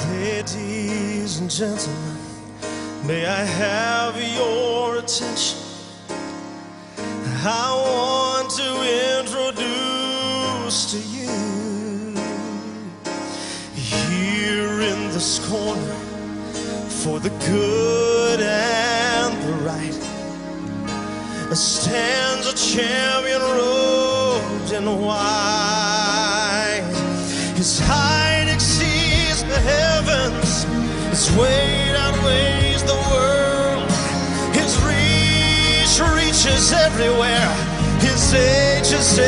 Ladies and gentlemen, may I have your attention? I want to introduce to you, here in this corner, for the good and the right, stands a champion robed in white. His height exceeds the heavens, his weight outweighs the world, his reach reaches everywhere, his age is